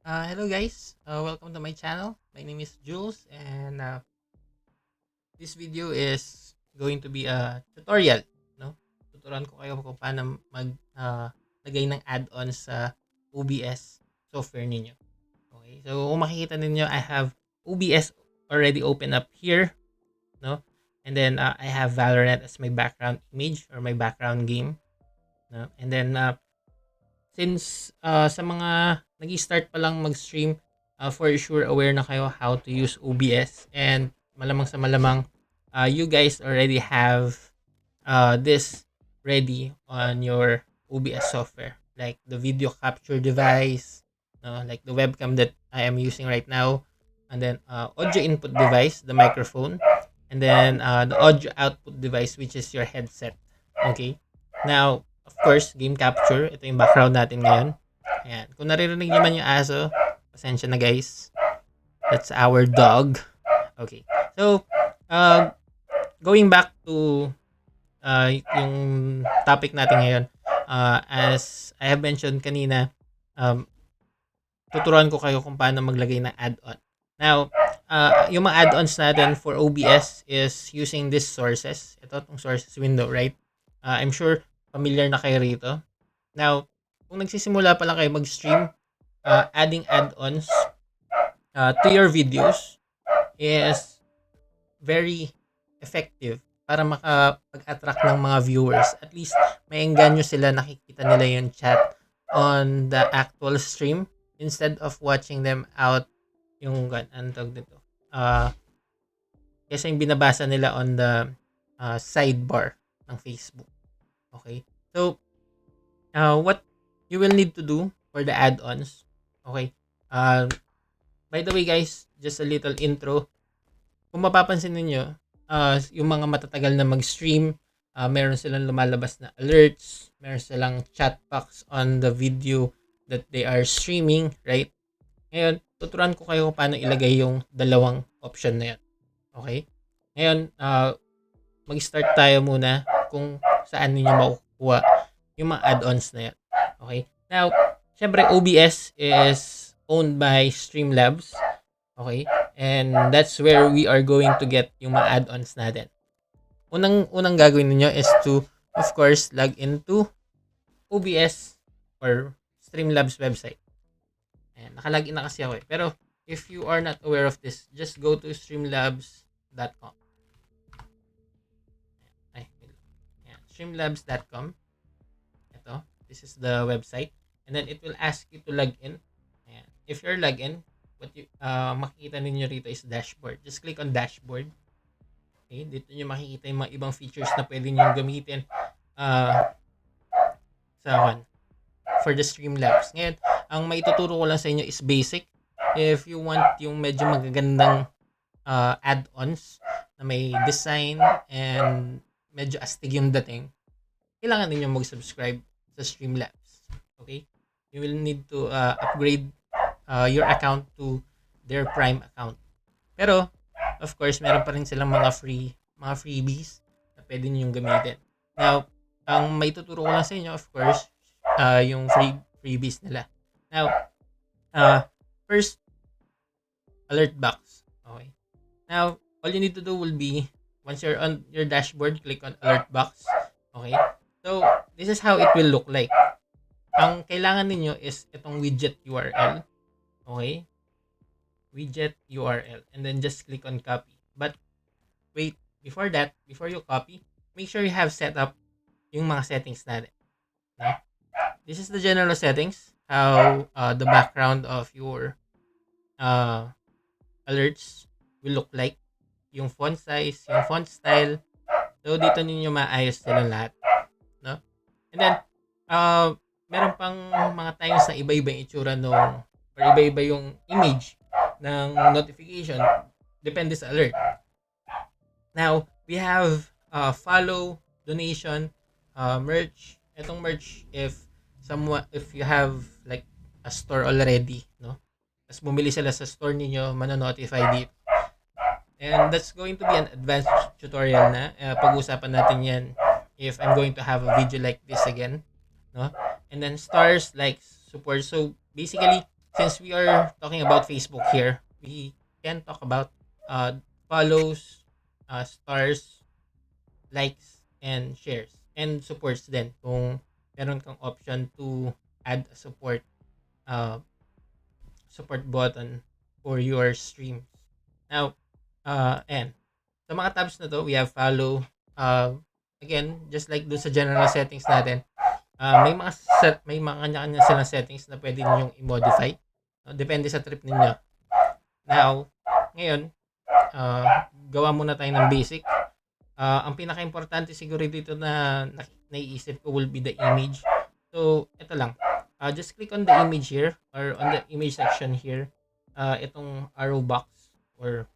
Hello guys, welcome to my channel. My name is Jules and this video is going to be a tutorial, no? Tuturuan ko kayo kung paano lagay ng add-ons sa OBS software ninyo. Okay? So kung makikita ninyo, I have OBS already open up here, no? And then I have Valorant as my background image or my background game, no? And then since sa mga nag-start pa lang mag-stream, for sure aware na kayo how to use OBS, and malamang sa malamang you guys already have this ready on your OBS software, like the video capture device, like the webcam that I am using right now, and then audio input device, the microphone, and then the audio output device, which is your headset. Okay, now of course, game capture. Ito yung background natin ngayon. Ayan. Kung naririnig nyo man yung aso, pasensya na guys. That's our dog. Okay. So, going back to yung topic natin ngayon. As I have mentioned kanina, tuturuan ko kayo kung paano maglagay ng add-on. Now, yung mga add-ons natin for OBS is using these sources. Ito, itong sources window, right? I'm sure familiar na kayo rito. Now, kung nagsisimula pa lang kayo mag-stream, adding add-ons to your videos is very effective para makapag-attract ng mga viewers. At least, may engganyo sila, nakikita nila yung chat on the actual stream instead of watching them out yung antog dito. Kasi yung binabasa nila on the sidebar ng Facebook. Okay? So, what you will need to do for the add-ons. Okay? By the way guys, just a little intro. Kung mapapansin niyo, yung mga matatagal na mag-stream, meron silang lumalabas na alerts, meron silang chat box on the video that they are streaming, right? Ngayon, tuturuan ko kayo kung paano ilagay yung dalawang option na yan. Okay? Ngayon, mag-start tayo muna kung saan niyo makukuha yung mga add-ons na yan. Okay? Now, syempre OBS is owned by Streamlabs. Okay? And that's where we are going to get yung mga add-ons natin. Unang gagawin niyo is to, of course, log into OBS or Streamlabs website. Ayan, nakalagin na kasi ako eh. Pero, if you are not aware of this, just go to streamlabs.com. Streamlabs.com. Ito. This is the website. And then, it will ask you to log in. Ayan. If you're log in, what you makikita ninyo rito is dashboard. Just click on dashboard. Okay. Dito nyo makikita yung mga ibang features na pwede nyo gamitin for the Streamlabs. Ngayon, ang maituturo ko lang sa inyo is basic. If you want yung medyo magagandang add-ons na may design and medyo astig yung dating, kailangan ninyo mag-subscribe sa Streamlabs. Okay? You will need to upgrade your account to their Prime account. Pero, of course, meron pa rin silang mga freebies na pwede nyo gamitin. Now, ang maituturo ko lang sa inyo, of course, yung freebies nila. Now, first, alert box. Okay. Now, all you need to do will be, once you're on your dashboard, click on alert box. Okay. So, this is how it will look like. Ang kailangan ninyo is itong widget URL. Okay. Widget URL. And then just click on copy. But, wait. Before that, before you copy, make sure you have set up yung mga settings natin. Okay? This is the general settings. How the background of your alerts will look like. Yung font size, yung font style. So, dito ninyo maayos nila lahat. No? And then, meron pang mga times na iba-iba yung itsura or iba-iba yung image ng notification. Depende sa alert. Now, we have follow, donation, merch. Itong merch, if you have like a store already, no? Tapos bumili sila sa store ninyo, manonotify dito. And that's going to be an advanced tutorial na. Pag-usapan natin yan if I'm going to have a video like this again, no? And then stars, likes, support. So basically, since we are talking about Facebook here, we can talk about follows, stars, likes, and shares. And supports din kung meron kang option to add a uh, support button for your streams. Now, and sa mga tabs na to, we have follow. Again, just like dun sa general settings natin, may mga kanya-kanya silang settings na pwede ninyong i-modify. Depende sa trip ninyo. Now, ngayon, gawa muna tayo ng basic. Ang pinaka-importante siguro dito na naiisip ko will be the image. So, ito lang. Just click on the image here or on the image section here. Itong arrow box or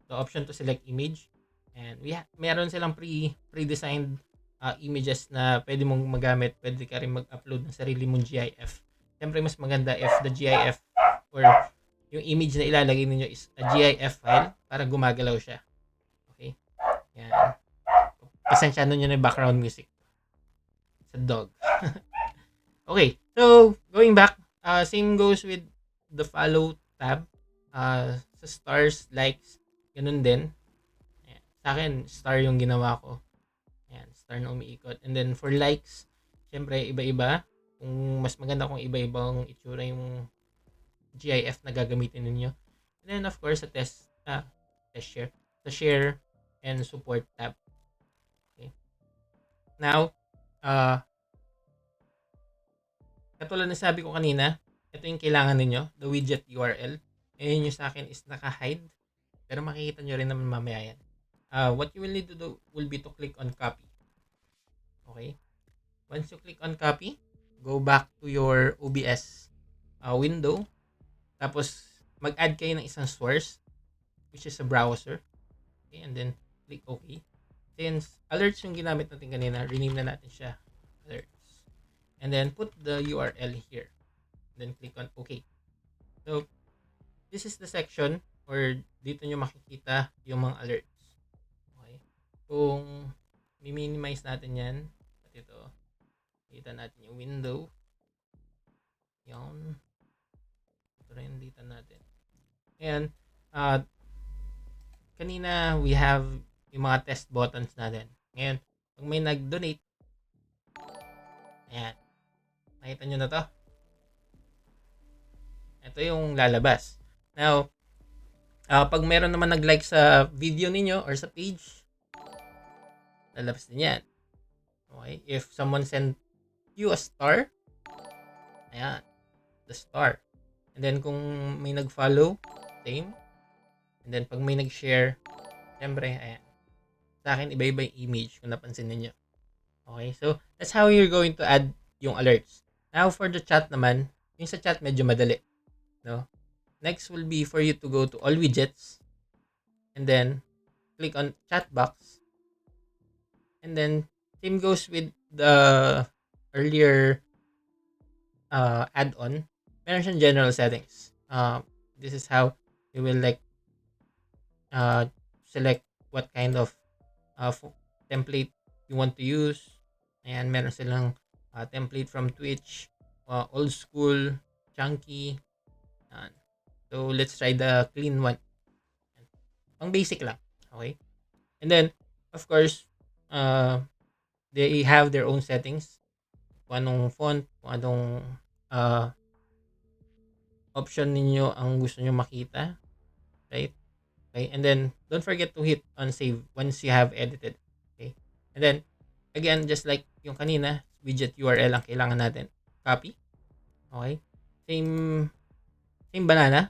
the option to select image. And meron silang pre-designed images na pwede mong magamit. Pwede ka rin mag-upload ng sarili mong GIF. Siyempre, mas maganda if the GIF or yung image na ilalagay ninyo is a GIF file para gumagalaw siya. Okay? Yan. Pasensyado nyo na yung background music. It's a dog. Okay. So, going back, same goes with the follow tab. Sa stars, likes, ganun din. Ayan. Sa akin, star yung ginawa ko. Ayan, star na umiikot. And then, for likes, syempre, iba-iba. Kung mas maganda kung iba-ibang itsura yung GIF na gagamitin ninyo. And then, of course, test share. The share and support tab. Okay. Now, katulad na sabi ko kanina, ito yung kailangan ninyo, the widget URL. Ngayon yung sa akin is naka-hide. Pero makikita nyo rin naman mamaya yan. What you will need to do will be to click on copy. Okay? Once you click on copy, go back to your OBS window. Tapos, mag-add kayo ng isang source, which is a browser. Okay? And then, click OK. Since alerts yung ginamit natin kanina, rename na natin siya. Alerts. And then, put the URL here. Then, click on OK. So, this is the section or dito nyo makikita yung mga alerts. Okay? Kung minimize natin yan, at ito, kita natin yung window. Yan. Ito rin dito natin. Ayan. Kanina, we have yung mga test buttons natin. Ngayon, pag may nag-donate, ayan. Nakita nyo na to? Ito yung lalabas. Now, pag meron naman nag-like sa video ninyo or sa page, lalabas din yan. Okay? If someone sent you a star, ayan, the star. And then, kung may nag-follow, same. And then, pag may nag-share, syempre, ayan. Sa akin, iba-iba yung image kung napansin ninyo. Okay? So, that's how you're going to add yung alerts. Now, for the chat naman, yung sa chat medyo madali. No? Next will be for you to go to all widgets. And then, click on chat box. And then, same goes with the earlier add-on. Meron siyang general settings. This is how you will select what kind of template you want to use. Ayan, meron silang template from Twitch, old school, chunky. Ayan. So, let's try the clean one. Pang basic lang. Okay? And then, of course, they have their own settings. Kung anong font, kung anong option ninyo ang gusto nyo makita. Right? Okay? And then, don't forget to hit on save once you have edited. Okay? And then, again, just like yung kanina, widget URL ang kailangan natin. Copy. Okay? Same banana.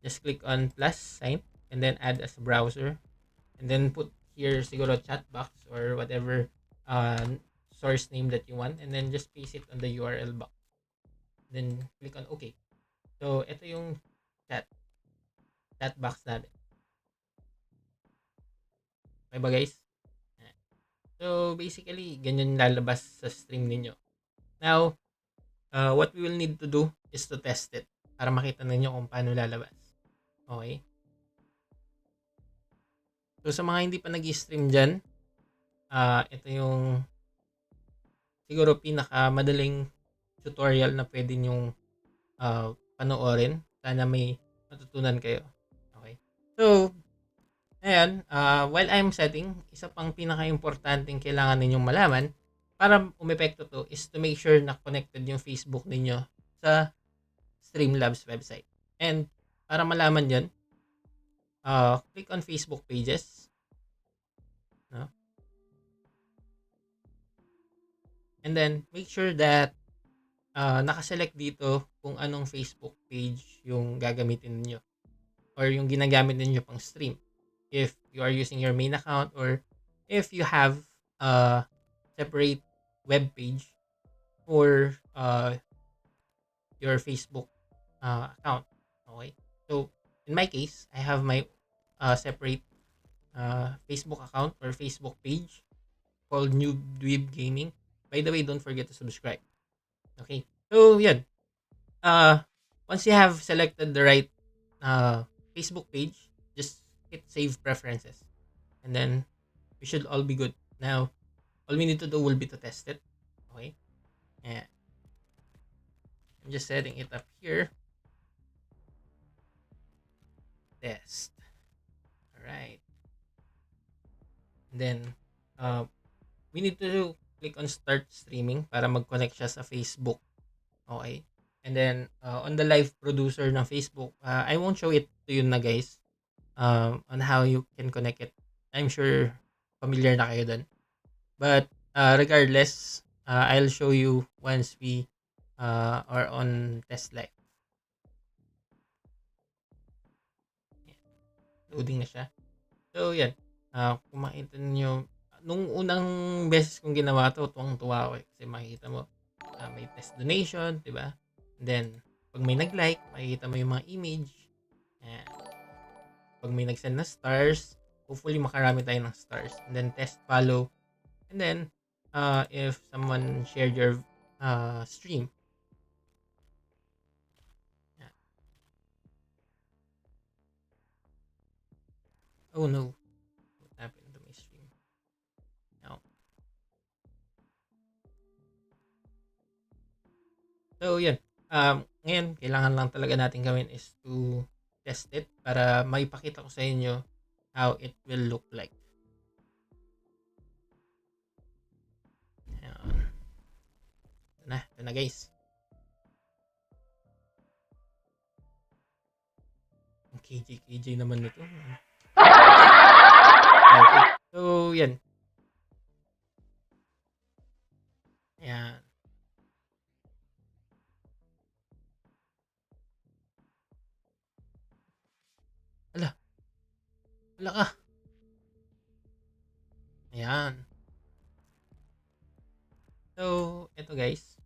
Just click on plus sign and then add as a browser. And then put here siguro chat box or whatever source name that you want. And then just paste it on the URL box. Then click on OK. So, ito yung chat box natin. Okay ba guys? So, basically, ganyan lalabas sa stream ninyo. Now, what we will need to do is to test it para makita ninyo kung paano lalabas. Okay? So, sa mga hindi pa nag-stream dyan, ito yung siguro pinakamadaling tutorial na pwede nyong panoorin. Sana may matutunan kayo. Okay. So, ayan, while I'm setting, isa pang pinaka-importanting kailangan ninyong malaman para umepekto to is to make sure na connected yung Facebook ninyo sa Streamlabs website. And para malaman yan, click on Facebook pages. No? And then, make sure that nakaselect dito kung anong Facebook page yung gagamitin niyo or yung ginagamit ninyo pang stream. If you are using your main account or if you have a separate web page for your Facebook account. Okay? So, in my case, I have my separate Facebook account or Facebook page called New Dweeb Gaming. By the way, don't forget to subscribe. Okay? So, yan. Once you have selected the right Facebook page, just hit save preferences. And then, we should all be good. Now, all we need to do will be to test it. Okay? Yeah. I'm just setting it up here. Test. Alright. And then, we need to click on start streaming para mag-connect siya sa Facebook. Okay? And then, on the live producer ng Facebook, I won't show it to you na guys on how you can connect it. I'm sure familiar na kayo dun. But, regardless, I'll show you once we are on test live. Loading na siya. So, yan. Kung makita nyo, nung unang beses kong ginawa to, tuwang-tuwa ako eh. Kasi makikita mo, may test donation, di ba? And then, pag may nag-like, makikita mo yung mga image. Ayan. Pag may nag-send na stars, hopefully makarami tayo ng stars. And then, test follow. And then, if someone shared your stream. Ayan. Oh no. What happened to my stream? No. So, yan. Ngayon, kailangan lang talaga natin gawin is to test it para maipakita ko sa inyo how it will look like. Ayan. Ito na guys. Ang KJ naman nito. Okay. So, yan. Ayan. Ala ka. Ayan. So, ito guys.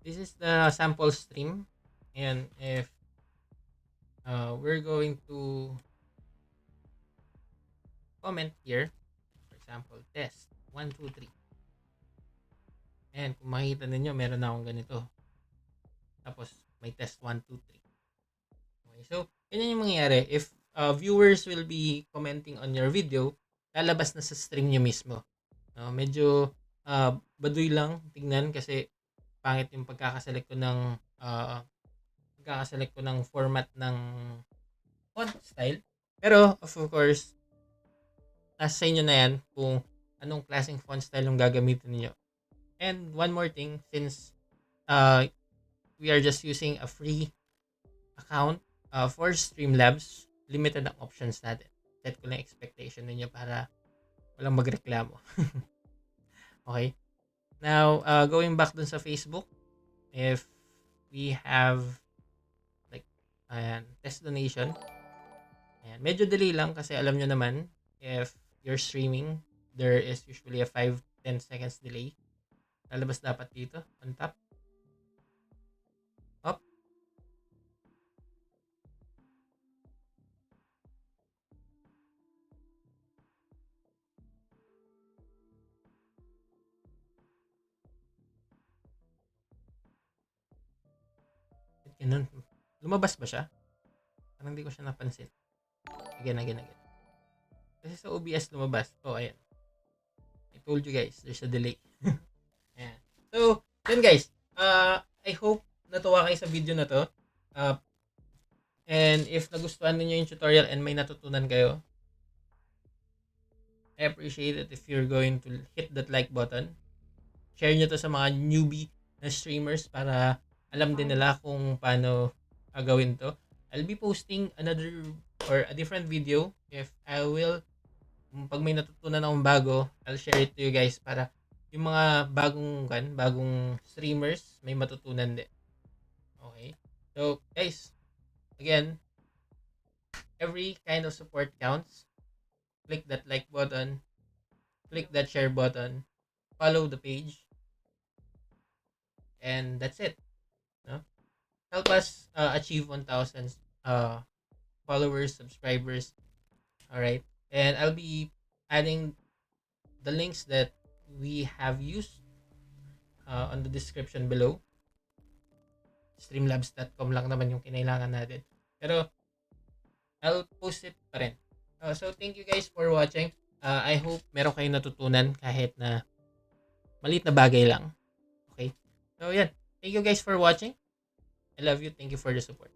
This is the sample stream. And if we're going to comment here, for example, test 1, 2, 3. And kung makikita ninyo, meron na akong ganito. Tapos, may test 1, 2, 3. Okay, so, ganyan yung mangyayari. If viewers will be commenting on your video, lalabas na sa stream nyo mismo. Medyo baduy lang tingnan kasi pangit yung pagkakaselect ko ng format ng font style. Pero, of course, nasa sa inyo na yan kung anong klaseng font style yung gagamitin niyo. And one more thing, since we are just using a free account for Streamlabs, limited ang options natin. Set ko lang expectation ninyo para walang magreklamo. Okay? Now, going back dun sa Facebook, if we have like, ayan, test donation, ayan, medyo delay lang kasi alam nyo naman, if you're streaming, there is usually a 5-10 seconds delay. Lalabas dapat dito, on top. Up. Ganun. Lumabas ba siya? Parang hindi ko siya napansin. Again. Kasi sa OBS lumabas. Oh, ayan. I told you guys, there's a delay. Ayan. So, yun guys. I hope natuwa kayo sa video na to. Uh, and if nagustuhan niyo yung tutorial and may natutunan kayo, I appreciate it if you're going to hit that like button. Share nyo to sa mga newbie na streamers para alam din nila kung paano gawin to. I'll be posting another or a different video if I will. Pag may natutunan akong bago, I'll share it to you guys para yung mga bagong streamers may matutunan din. Okay? So, guys, again, every kind of support counts. Click that like button, click that share button, follow the page, and that's it. No? Help us achieve 1,000 followers, subscribers. All right, and I'll be adding the links that we have used on the description below. Streamlabs.com lang naman yung kinailangan natin. Pero I'll post it pa rin. So thank you guys for watching. I hope meron kayong natutunan kahit na maliit na bagay lang. Okay? So yan. Thank you guys for watching. I love you. Thank you for the support.